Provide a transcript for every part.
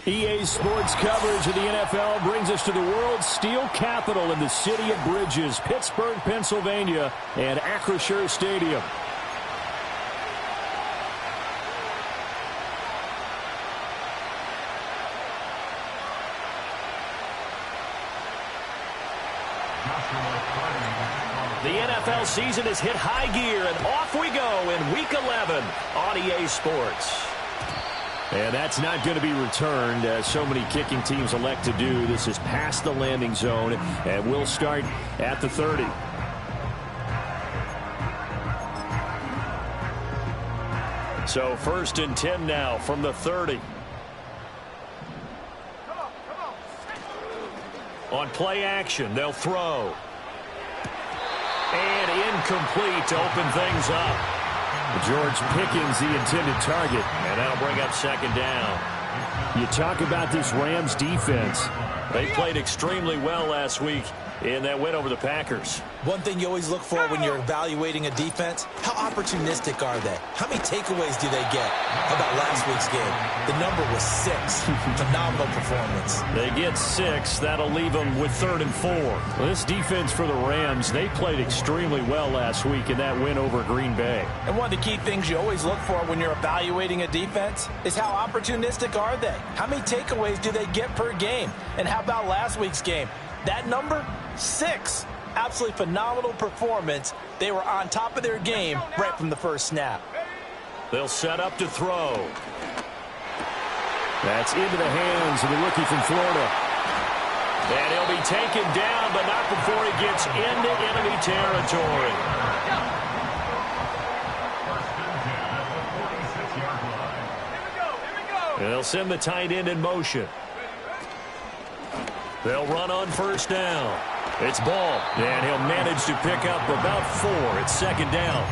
EA Sports coverage of the NFL brings us to the world's steel capital in the city of bridges, Pittsburgh, Pennsylvania, and Acrisure Stadium. The NFL season has hit high gear, and off we go in Week 11 on EA Sports. And that's not going to be returned, as so many kicking teams elect to do. This is past the landing zone, and we'll start at the 30. So 1st and 10 now from the 30. On play action, they'll throw. And incomplete to open things up. George Pickens, the intended target, and that'll bring up 2nd down. You talk about this Rams defense. They played extremely well last week in that win over the Packers. One thing you always look for when you're evaluating a defense, how opportunistic are they? How many takeaways do they get? How about last week's game? The number was 6. Phenomenal performance. They get 6. That'll leave them with 3rd and 4. Well, this defense for the Rams, they played extremely well last week in that win over Green Bay. And one of the key things you always look for when you're evaluating a defense is how opportunistic are they? How many takeaways do they get per game? And how about last week's game? That number, 6. Absolutely phenomenal performance. They were on top of their game right from the first snap. They'll set up to throw. That's into the hands of the rookie from Florida. And he'll be taken down, but not before he gets into enemy territory. And they'll send the tight end in motion. They'll run on 1st down. It's Ball, and he'll manage to pick up about 4 at 2nd down.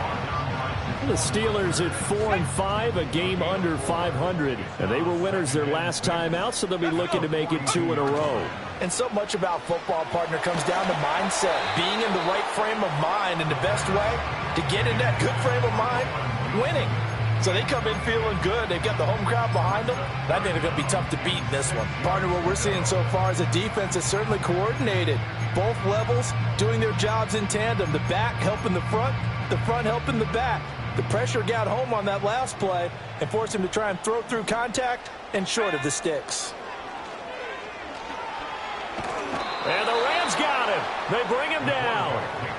The Steelers at 4-5, a game under 500. And they were winners their last time out, so they'll be looking to make it 2 in a row. And so much about football, partner, comes down to mindset. Being in the right frame of mind, and the best way to get in that good frame of mind, winning. So they come in feeling good. They've got the home crowd behind them. I think they're going to be tough to beat in this one. Partner, what we're seeing so far is a defense that's certainly coordinated. Both levels doing their jobs in tandem. The back helping the front helping the back. The pressure got home on that last play and forced him to try and throw through contact and short of the sticks. And the Rams got him. They bring him down.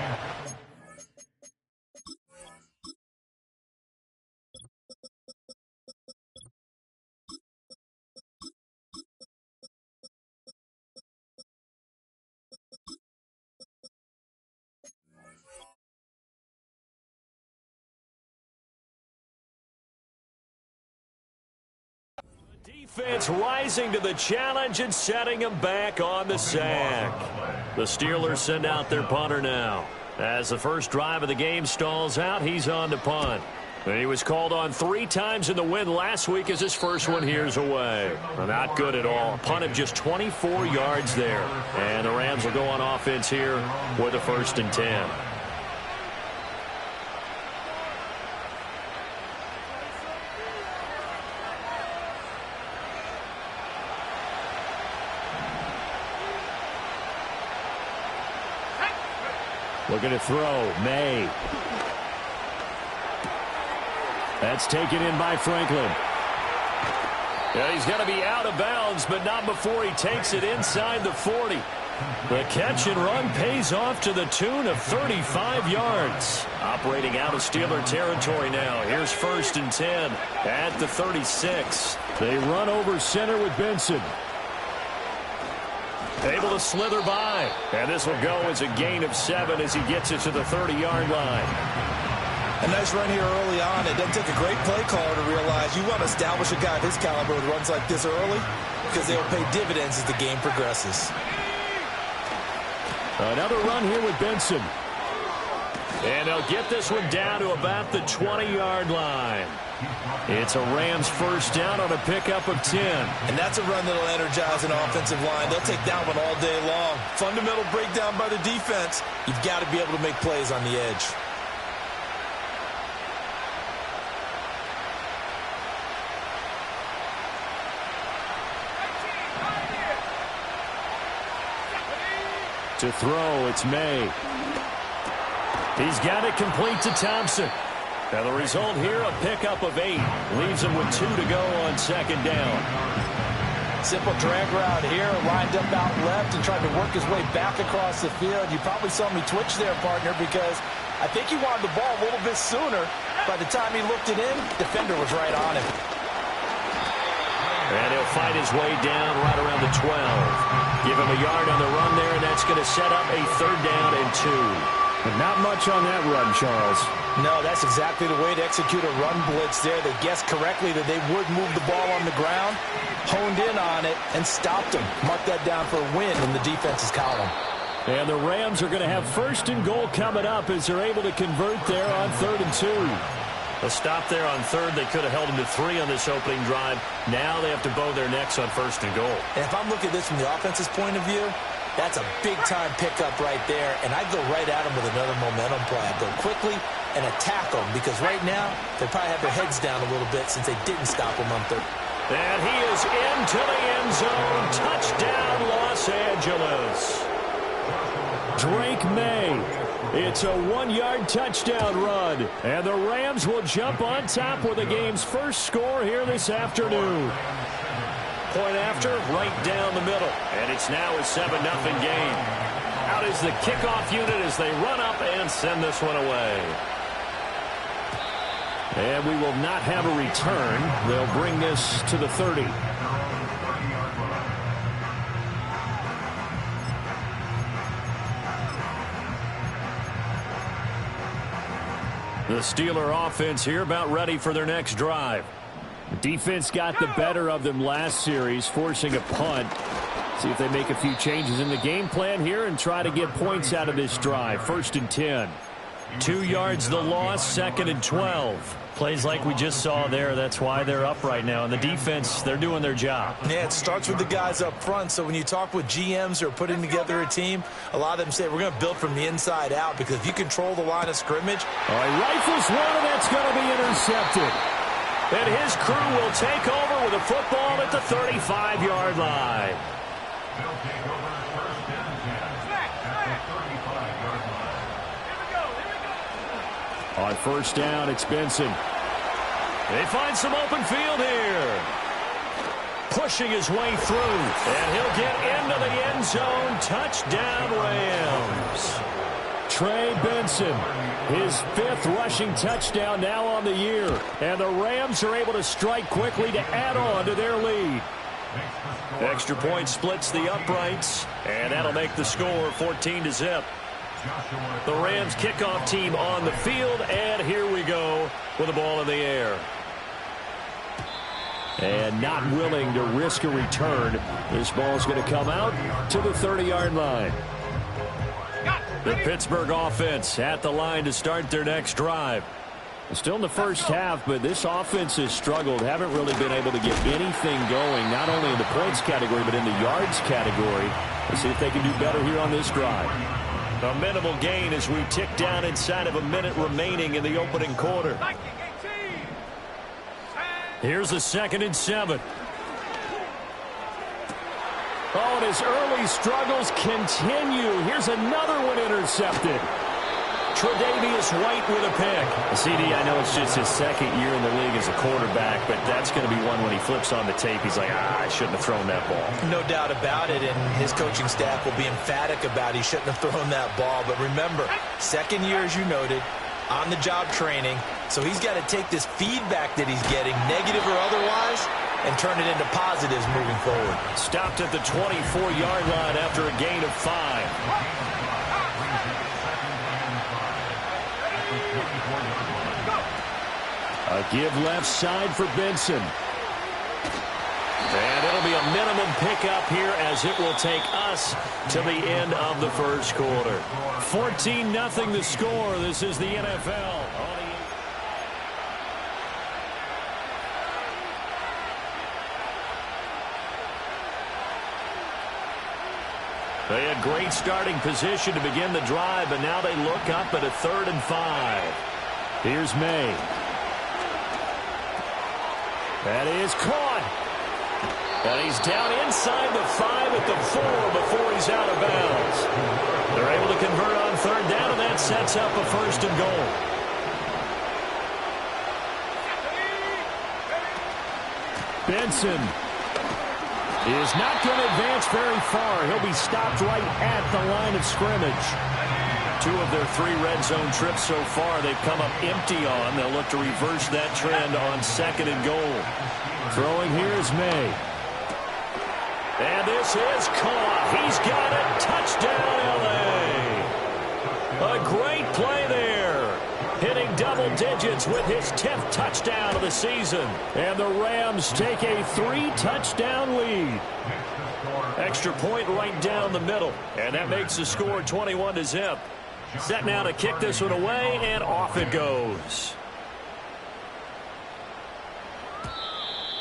Defense rising to the challenge and setting him back on the sack. The Steelers send out their punter now. As the first drive of the game stalls out, he's on to punt. And he was called on 3 times in the win last week as his first one here's away. Not good at all. Punt of just 24 yards there. And the Rams will go on offense here with a 1st and 10. Looking to throw. May. That's taken in by Franklin. Yeah, he's going to be out of bounds, but not before he takes it inside the 40. The catch and run pays off to the tune of 35 yards. Operating out of Steeler territory now. Here's 1st and 10 at the 36. They run over center with Benson. Able to slither by. And this will go as a gain of 7 as he gets it to the 30-yard line. A nice run here early on. It doesn't take a great play caller to realize you want to establish a guy of his caliber with runs like this early because they'll pay dividends as the game progresses. Another run here with Benson. And they'll get this one down to about the 20-yard line. It's a Rams 1st down on a pickup of 10. And that's a run that'll energize an offensive line. They'll take that one all day long. Fundamental breakdown by the defense. You've got to be able to make plays on the edge. To throw, it's May. He's got it complete to Thompson. And the result here, a pickup of 8. Leaves him with 2 to go on second down. Simple drag route here, lined up out left and tried to work his way back across the field. You probably saw me twitch there, partner, because I think he wanted the ball a little bit sooner. By the time he looked it in, defender was right on him. And he'll fight his way down right around the 12. Give him a yard on the run there, and that's going to set up a 3rd down and 2. But not much on that run, Charles. No, that's exactly the way to execute a run blitz there. They guessed correctly that they would move the ball on the ground, honed in on it, and stopped him. Mark that down for a win in the defense's column. And the Rams are going to have 1st and goal coming up as they're able to convert there on 3rd and 2. A stop there on 3rd. They could have held him to 3 on this opening drive. Now they have to bow their necks on 1st and goal. And if I'm looking at this from the offense's point of view, that's a big-time pickup right there, and I'd go right at him with another momentum play. I'd go quickly and attack them, because right now they probably have their heads down a little bit since they didn't stop him on 3rd. And he is into the end zone. Touchdown, Los Angeles. Drake May. It's a 1-yard touchdown run, and the Rams will jump on top with the game's first score here this afternoon. Point after, right down the middle. And it's now a 7-0 game. Out is the kickoff unit as they run up and send this one away. And we will not have a return. They'll bring this to the 30. The Steeler offense here about ready for their next drive. The defense got the better of them last series, forcing a punt. See if they make a few changes in the game plan here and try to get points out of this drive. 1st and 10. 2 yards the loss, 2nd and 12. Plays like we just saw there. That's why they're up right now. And the defense, they're doing their job. Yeah, it starts with the guys up front. So when you talk with GMs who are putting together a team, a lot of them say we're going to build from the inside out, because if you control the line of scrimmage. All right, rifles one, and that's going to be intercepted. And his crew will take over with a football at the 35-yard line. On 1st down, it's Benson. They find some open field here. Pushing his way through. And he'll get into the end zone. Touchdown, Rams. Trey Benson, his 5th rushing touchdown now on the year. And the Rams are able to strike quickly to add on to their lead. Extra point splits the uprights. And that'll make the score 14-0. The Rams kickoff team on the field, and here we go with the ball in the air. And not willing to risk a return. This ball's going to come out to the 30-yard line. The Pittsburgh offense at the line to start their next drive. Still in the first half, but this offense has struggled. Haven't really been able to get anything going, not only in the points category, but in the yards category. Let's see if they can do better here on this drive. A minimal gain as we tick down inside of a minute remaining in the opening quarter. Here's a 2nd and 7. Oh, and his early struggles continue. Here's another one intercepted. Tre'Davious White with a pick. CD, I know it's just his 2nd year in the league as a quarterback, but that's going to be one when he flips on the tape. He's like, I shouldn't have thrown that ball. No doubt about it, and his coaching staff will be emphatic about he shouldn't have thrown that ball. But remember, 2nd year, as you noted, on-the-job training. So he's got to take this feedback that he's getting, negative or otherwise, and turn it into positives moving forward. Stopped at the 24-yard line after a gain of 5. A give left side for Benson. And it'll be a minimum pickup here as it will take us to the end of the first quarter. 14-0 the score. This is the NFL. They had great starting position to begin the drive, but now they look up at a 3rd and 5. Here's May. That is caught. And he's down inside the 5 at the 4 before he's out of bounds. They're able to convert on third down, and that sets up a first and goal. Benson is not going to advance very far. He'll be stopped right at the line of scrimmage. 2 of their 3 red zone trips so far they've come up empty on. They'll look to reverse that trend on second and goal. Throwing here is May. And this is caught. He's got it. Touchdown, L.A. A great play there. Hitting double digits with his 10th touchdown of the season. And the Rams take a 3-touchdown lead. Extra point right down the middle. And that makes the score 21-0. Set now to kick this one away, and off it goes.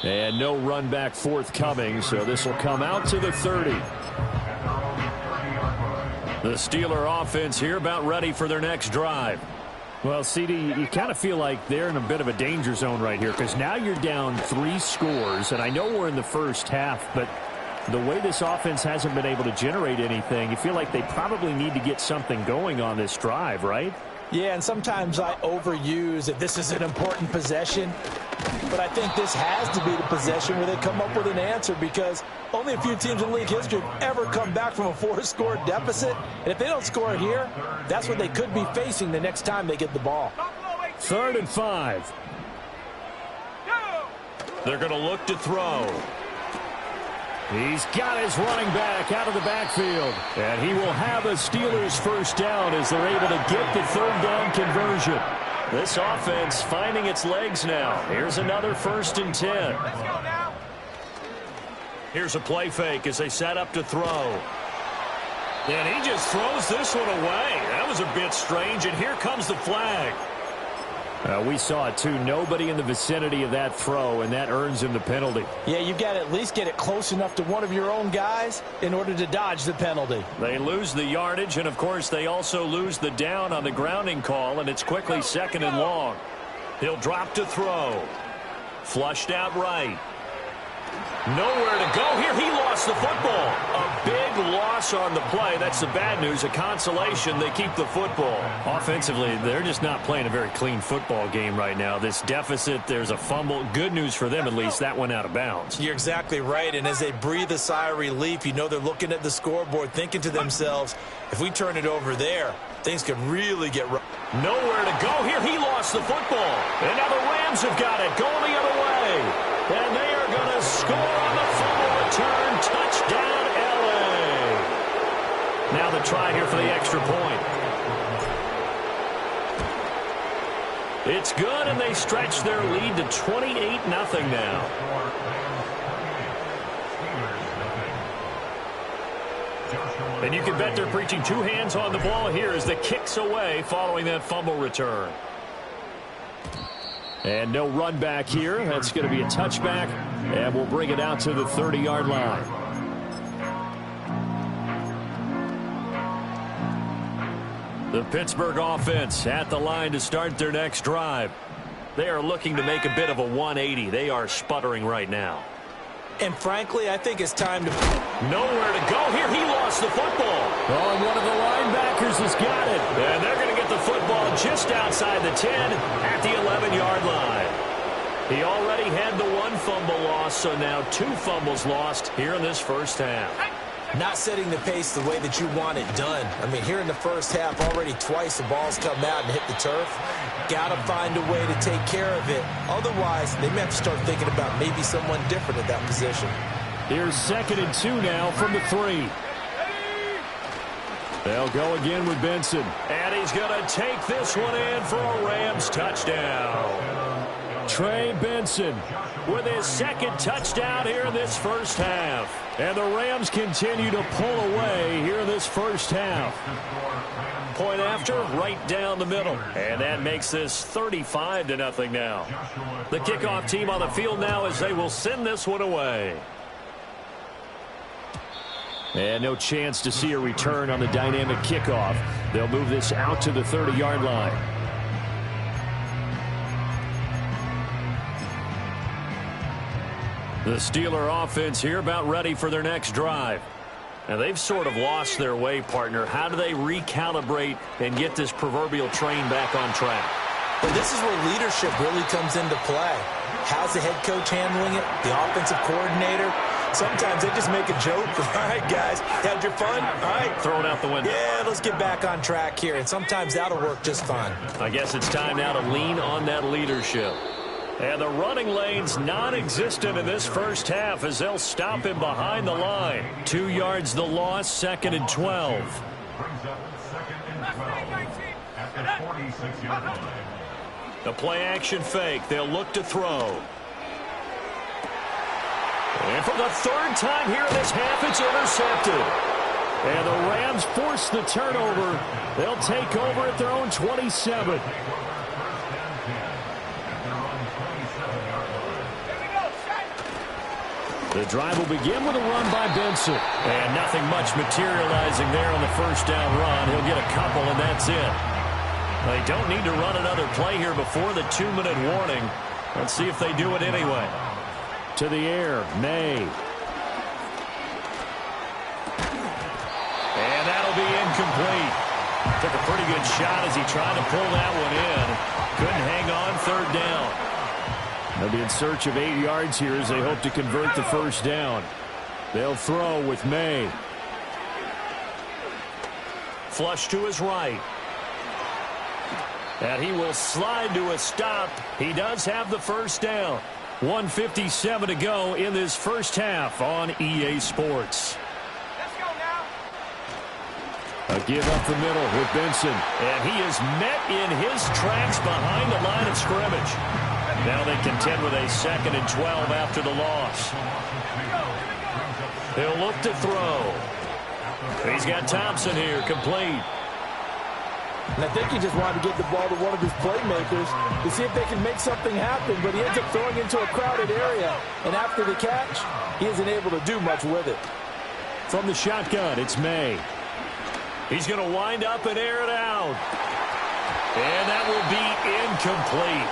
And no run back forthcoming, so this will come out to the 30. The Steeler offense here about ready for their next drive. Well, CD, you kind of feel like they're in a bit of a danger zone right here because now you're down 3 scores, and I know we're in the first half, but the way this offense hasn't been able to generate anything, you feel like they probably need to get something going on this drive, right? Yeah, and sometimes I overuse that this is an important possession, but I think this has to be the possession where they come up with an answer because only a few teams in league history have ever come back from a 4-score deficit, and if they don't score here, that's what they could be facing the next time they get the ball. 3rd and 5. They're going to look to throw. He's got his running back out of the backfield. And he will have a Steelers first down as they're able to get the 3rd down conversion. This offense finding its legs now. Here's another 1st and 10. Here's a play fake as they set up to throw. And he just throws this one away. That was a bit strange, and here comes the flag. We saw it, too. Nobody in the vicinity of that throw, and that earns him the penalty. Yeah, you've got to at least get it close enough to one of your own guys in order to dodge the penalty. They lose the yardage, and, of course, they also lose the down on the grounding call, and it's quickly 2nd and long. He'll drop to throw. Flushed out right. Nowhere to go here. He lost the football. A big loss on the play. That's the bad news. A consolation, they keep the football. Offensively, they're just not playing a very clean football game right now. This deficit, there's a fumble. Good news for them, at least. That went out of bounds. You're exactly right, and as they breathe a sigh of relief, you know they're looking at the scoreboard thinking to themselves, if we turn it over there, things could really get rough. Nowhere to go here. He lost the football. And now the Rams have got it. Going the other way. And they are going to score on the fumble return. Touchdown, L.A. Now the try here for the extra point. It's good, and they stretch their lead to 28-0 now. And you can bet they're preaching 2 hands on the ball here as the kick's away following that fumble return. And no run back here. That's going to be a touchback, and we'll bring it out to the 30-yard line. The Pittsburgh offense at the line to start their next drive. They are looking to make a bit of a 180. They are sputtering right now. And frankly, I think it's time to... Nowhere to go here. He lost the football. Oh, and one of the linebackers has got it. And they're going to get the football just outside the 10 at the 11-yard line. He already had the 1 fumble loss, so now 2 fumbles lost here in this first half. Not setting the pace the way that you want it done. I mean, here in the first half, already twice the ball's come out and hit the turf. Got to find a way to take care of it. Otherwise, they may have to start thinking about maybe someone different at that position. Here's 2nd and 2 now from the 3. They'll go again with Benson. And he's going to take this one in for a Rams touchdown. Trey Benson with his 2nd touchdown here in this first half. And the Rams continue to pull away here in this first half. Point after, right down the middle. And that makes this 35-0 now. The kickoff team on the field now as they will send this one away. And no chance to see a return on the dynamic kickoff. They'll move this out to the 30-yard line. The Steeler offense here about ready for their next drive. And they've sort of lost their way, partner. How do they recalibrate and get this proverbial train back on track? Well, this is where leadership really comes into play. How's the head coach handling it? The offensive coordinator? Sometimes they just make a joke. All right, guys, had your fun? All right. Throw it out the window. Yeah, let's get back on track here. And sometimes that'll work just fine. I guess it's time now to lean on that leadership. And the running lane's non-existent in this first half as they'll stop him behind the line. 2 yards the loss, 2nd and 12. Brings up 2nd and 12 at the 46-yard line. The play-action fake. They'll look to throw. And for the 3rd time here in this half, it's intercepted. And the Rams force the turnover. They'll take over at their own 27. The drive will begin with a run by Benson. And nothing much materializing there on the first down run. He'll get a couple, and that's it. They don't need to run another play here before the 2-minute warning. Let's see if they do it anyway. To the air, May. And that'll be incomplete. Took a pretty good shot as he tried to pull that one in. Couldn't hang on, 3rd down. They'll be in search of 8 yards here as they hope to convert the first down. They'll throw with May. Flush to his right. And he will slide to a stop. He does have the first down. 1:57 to go in this first half on EA Sports. Let's go now. A give up the middle with Benson. And he is met in his tracks behind the line of scrimmage. Now they contend with a 2nd and 12 after the loss. He'll look to throw. He's got Thompson here, complete. And I think he just wanted to get the ball to one of his playmakers to see if they can make something happen, but he ends up throwing into a crowded area. And after the catch, he isn't able to do much with it. From the shotgun, it's May. He's going to wind up and air it out. And that will be incomplete.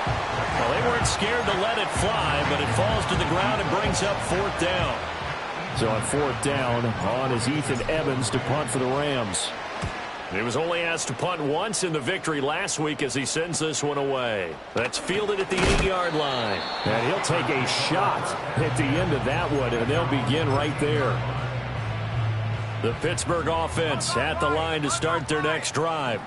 Well, they weren't scared to let it fly, but it falls to the ground and brings up 4th down. So on 4th down, on is Ethan Evans to punt for the Rams. He was only asked to punt once in the victory last week as he sends this one away. That's fielded at the 8-yard line. And he'll take a shot at the end of that one, and they'll begin right there. The Pittsburgh offense at the line to start their next drive.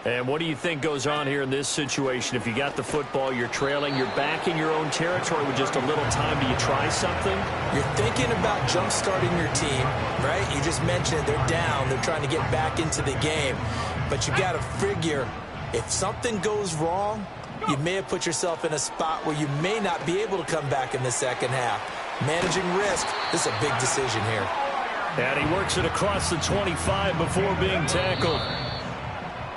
And what do you think goes on here in this situation? If you got the football, you're trailing, you're back in your own territory with just a little time. Do you try something? You're thinking about jump-starting your team, right? You just mentioned they're down. They're trying to get back into the game. But you got to figure if something goes wrong, you may have put yourself in a spot where you may not be able to come back in the second half. Managing risk, this is a big decision here. And he works it across the 25 before being tackled.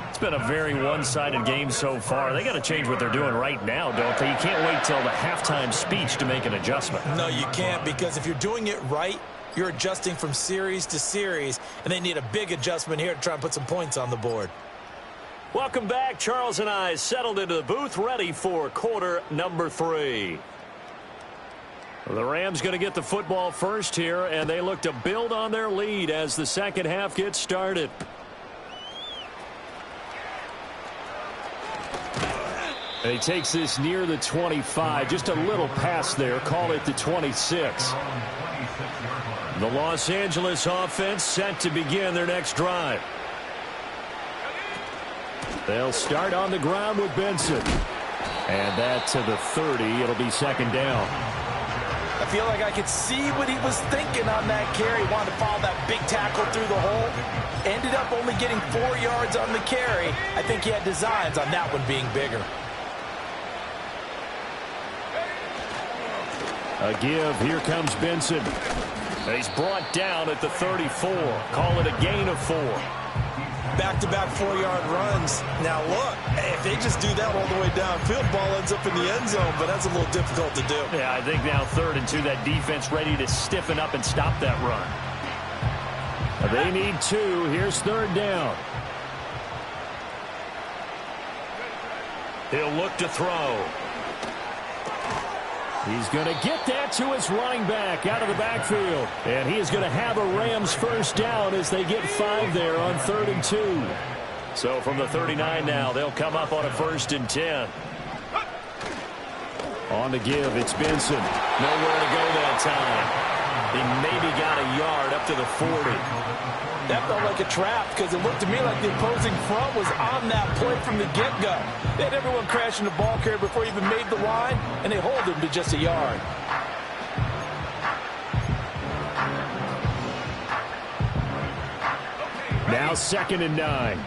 It's been a very one-sided game so far. They got to change what they're doing right now, don't they? You can't wait till the halftime speech to make an adjustment. No, you can't, because if you're doing it right, you're adjusting from series to series, and they need a big adjustment here to try and put some points on the board. Welcome back. Charles and I settled into the booth, ready for quarter number 3. The Rams going to get the football first here, and they look to build on their lead as the second half gets started. And he takes this near the 25, just a little pass there, call it the 26. The Los Angeles offense set to begin their next drive. They'll start on the ground with Benson. And that to the 30, it'll be 2nd down. I feel like I could see what he was thinking on that carry. He wanted to follow that big tackle through the hole. Ended up only getting 4 yards on the carry. I think he had designs on that one being bigger. A give. Here comes Benson. He's brought down at the 34. Call it a gain of 4. Back-to-back 4-yard runs. Now, look, if they just do that all the way downfield, ball ends up in the end zone, but that's a little difficult to do. Yeah, I think now 3rd and 2, that defense ready to stiffen up and stop that run. They need 2. Here's 3rd down. He'll look to throw. He's going to get that to his running back out of the backfield. And he is going to have a Rams first down as they get 5 there on 3rd and 2. So from the 39 now, they'll come up on a 1st and 10. On the give, it's Benson. Nowhere to go that time. He maybe got a yard up to the 40. That felt like a trap because it looked to me like the opposing front was on that play from the get-go. They had everyone crashing the ball carrier before he even made the line, and they hold him to just a yard. Now 2nd and 9.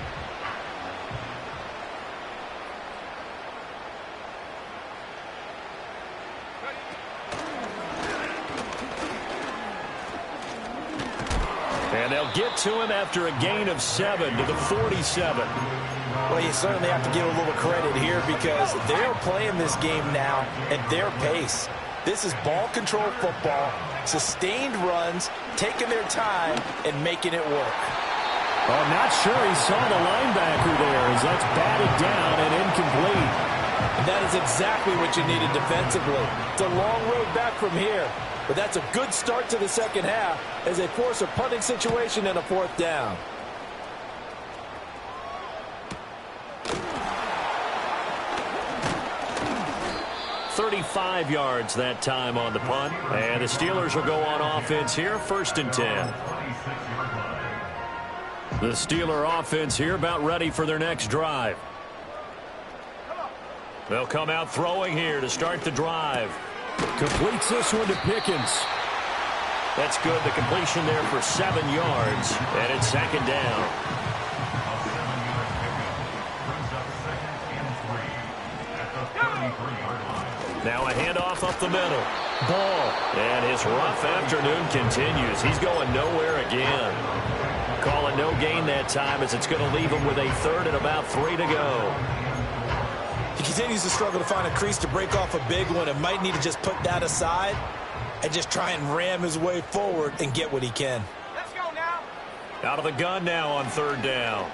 And they'll get to him after a gain of 7 to the 47. Well, you certainly have to give a little credit here because they're playing this game now at their pace. This is ball control football, sustained runs, taking their time, and making it work. I'm not sure he saw the linebacker there as that's batted down and incomplete. And that is exactly what you needed defensively. It's a long road back from here. But that's a good start to the second half as they force a punting situation and a 4th down. $35 yards that time on the punt. And the Steelers will go on offense here, 1st and 10. The Steeler offense here about ready for their next drive. They'll come out throwing here to start the drive. Completes this one to Pickens. That's good. The completion there for 7 yards. And it's 2nd down. Now a handoff up the middle. Ball. And his rough afternoon continues. He's going nowhere again. Call it no gain that time as it's going to leave him with a 3rd and about 3 to go. He continues to struggle to find a crease to break off a big one and might need to just put that aside and just try and ram his way forward and get what he can. Let's go now. Out of the gun now on 3rd down.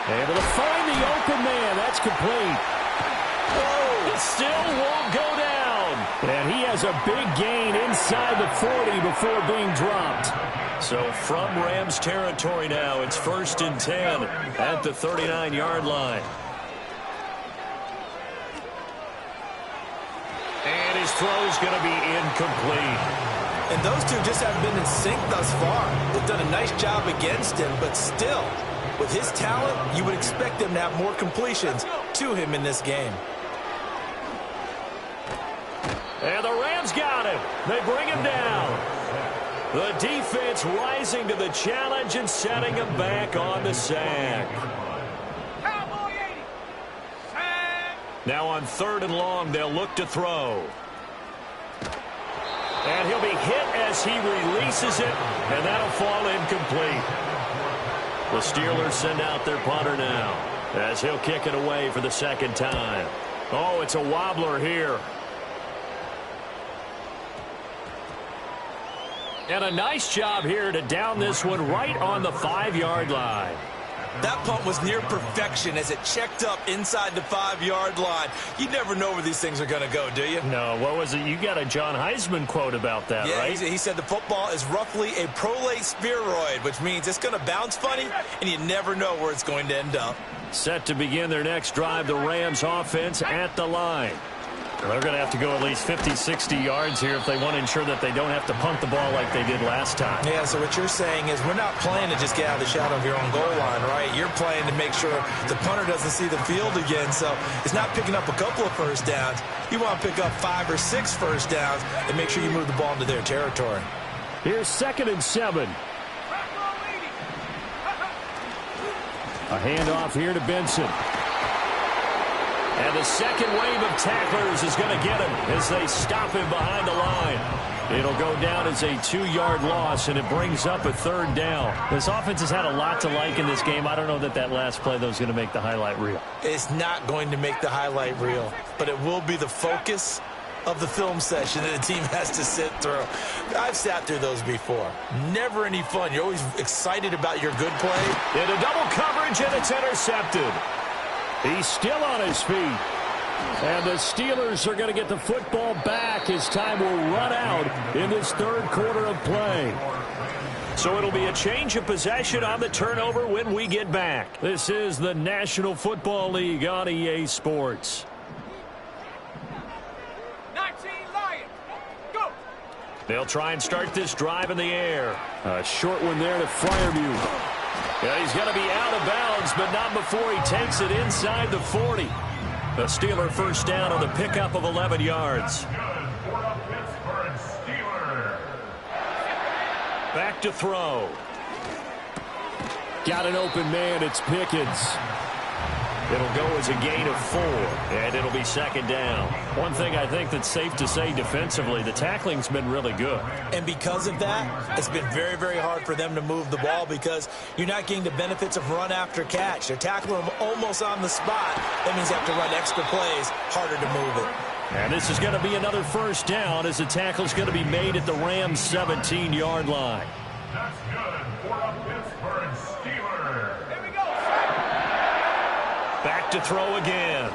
Able to find the open man. That's complete. Oh, it still won't go down. And he has a big gain inside the 40 before being dropped. So from Rams territory now, it's 1st and 10 at the 39-yard line. And his throw's going to be incomplete. And those two just haven't been in sync thus far. They've done a nice job against him, but still, with his talent, you would expect them to have more completions to him in this game. And the Rams got him. They bring him down. The defense rising to the challenge and setting him back on the sack. Now on 3rd and long, they'll look to throw. And he'll be hit as he releases it, and that'll fall incomplete. The Steelers send out their punter now as he'll kick it away for the 2nd time. Oh, it's a wobbler here. And a nice job here to down this one right on the 5-yard line. That punt was near perfection as it checked up inside the 5-yard line. You never know where these things are going to go, do you? No, what was it? You got a John Heisman quote about that, yeah, right? He said the football is roughly a prolate spheroid, which means it's going to bounce funny, and you never know where it's going to end up. Set to begin their next drive, the Rams offense at the line. They're going to have to go at least 50, 60 yards here if they want to ensure that they don't have to punt the ball like they did last time. Yeah, so what you're saying is we're not playing to just get out of the shadow of your own goal line, right? You're playing to make sure the punter doesn't see the field again. So it's not picking up a couple of first downs. You want to pick up 5 or 6 first downs and make sure you move the ball into their territory. Here's 2nd and 7. A handoff here to Benson. And the second wave of tacklers is going to get him as they stop him behind the line. It'll go down as a 2-yard loss, and it brings up a 3rd down. This offense has had a lot to like in this game. I don't know that last play, though, is going to make the highlight reel. It's not going to make the highlight reel, but it will be the focus of the film session that the team has to sit through. I've sat through those before. Never any fun. You're always excited about your good play. Into double coverage, and it's intercepted. He's still on his feet. And the Steelers are going to get the football back as time will run out in this third quarter of play. So it'll be a change of possession on the turnover when we get back. This is the National Football League on EA Sports. 19 Lions, go! They'll try and start this drive in the air. A short one there to Freiermuth. Yeah, he's going to be out of bounds, but not before he takes it inside the 40. The Steeler first down on the pickup of 11 yards. Back to throw. Got an open man. It's Pickens. It'll go as a gain of 4, and it'll be second down. One thing I think that's safe to say defensively, the tackling's been really good. And because of that, it's been very, very hard for them to move the ball because you're not getting the benefits of run after catch. They're tackling them almost on the spot. That means they have to run extra plays, harder to move it. And this is going to be another first down as the tackle's going to be made at the Rams' 17-yard line. That's good for a Pittsburgh Steelers. Here we go. Back to throw again.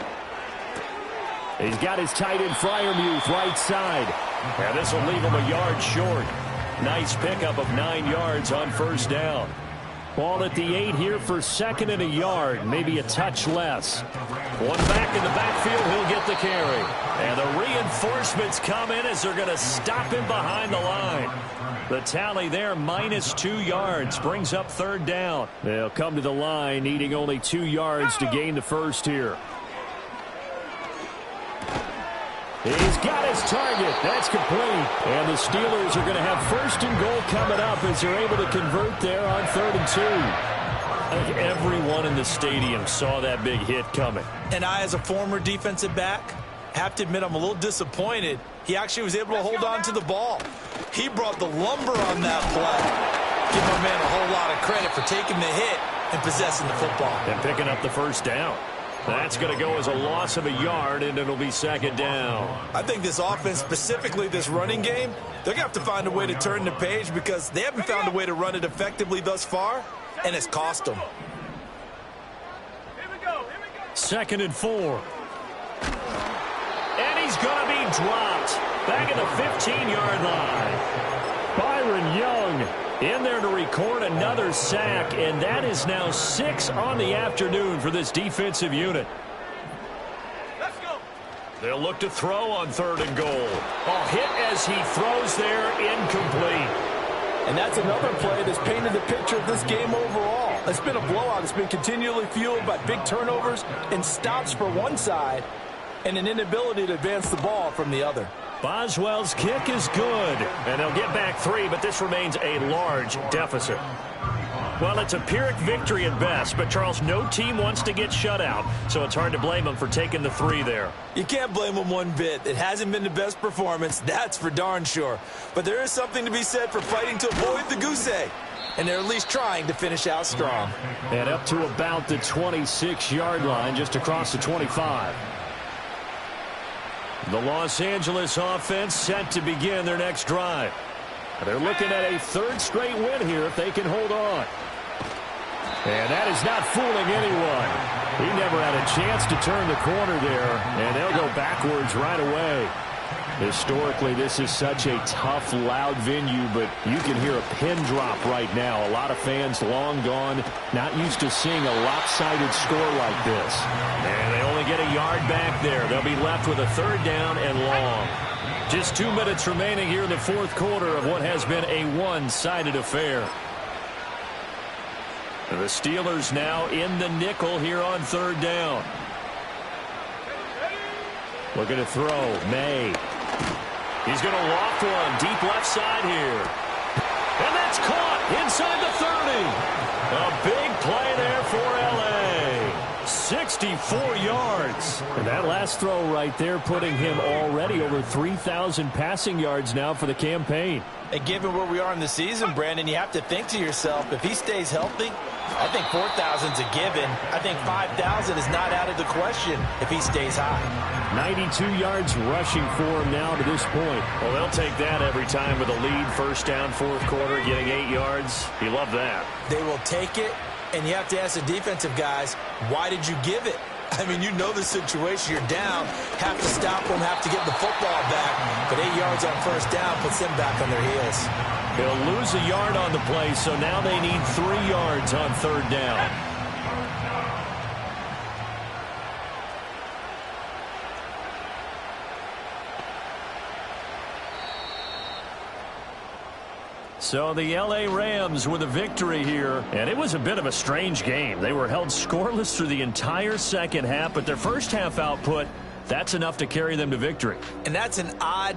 He's got his tight end Freiermuth right side. And this will leave him a yard short. Nice pickup of 9 yards on first down. Ball at the 8 here for second and a yard, maybe a touch less. One back in the backfield, he'll get the carry. And the reinforcements come in as they're going to stop him behind the line. The tally there, -2 yards, brings up third down. They'll come to the line, needing only 2 yards to gain the first here. He's got his target. That's complete. And the Steelers are going to have first and goal coming up as they're able to convert there on 3rd and 2. I think everyone in the stadium saw that big hit coming. And I, as a former defensive back, have to admit I'm a little disappointed. He actually was able to hold on to the ball. He brought the lumber on that play. Give my man a whole lot of credit for taking the hit and possessing the football. And picking up the first down. That's going to go as a loss of a yard, and it'll be second down. I think this offense, specifically this running game, they're going to have to find a way to turn the page because they haven't found a way to run it effectively thus far, and it's cost them. Here we go. Here we go. 2nd and 4. And he's going to be dropped back at the 15-yard line. Byron Young in there to record another sack, and that is now 6 on the afternoon for this defensive unit. Let's go. They'll look to throw on 3rd and goal. A hit as he throws there, incomplete. And that's another play that's painted the picture of this game overall. It's been a blowout. It's been continually fueled by big turnovers and stops for one side and an inability to advance the ball from the other. Boswell's kick is good, and they'll get back 3, but this remains a large deficit. Well, it's a Pyrrhic victory at best, but, Charles, no team wants to get shut out, so it's hard to blame them for taking the 3 there. You can't blame them one bit. It hasn't been the best performance, that's for darn sure. But there is something to be said for fighting to avoid the goose egg, and they're at least trying to finish out strong. And up to about the 26-yard line, just across the 25. The Los Angeles offense set to begin their next drive. They're looking at a 3rd straight win here if they can hold on. And that is not fooling anyone. He never had a chance to turn the corner there, and they'll go backwards right away. Historically, this is such a tough, loud venue, but you can hear a pin drop right now. A lot of fans long gone, not used to seeing a lopsided score like this. And they only get a yard back there. They'll be left with a 3rd down and long. Just 2 minutes remaining here in the 4th quarter of what has been a one-sided affair. The Steelers now in the nickel here on 3rd down. Looking to throw. May. He's going to loft one deep left side here. And that's caught inside the 30. A big play there for L.A. 64 yards. And that last throw right there putting him already over 3,000 passing yards now for the campaign. And given where we are in the season, Brandon, you have to think to yourself, if he stays healthy, I think 4,000's a given. I think 5,000 is not out of the question if he stays high. 92 yards rushing for him now to this point. Well, they'll take that every time with a lead. First down, 4th quarter, getting 8 yards. You love that. They will take it, and you have to ask the defensive guys, why did you give it? I mean, you know the situation. You're down, have to stop them, have to get the football back. But 8 yards on first down puts them back on their heels. They'll lose a yard on the play, so now they need 3 yards on third down. So the L.A. Rams with a victory here, and it was a bit of a strange game. They were held scoreless through the entire second half, but their first half output, that's enough to carry them to victory. And that's an odd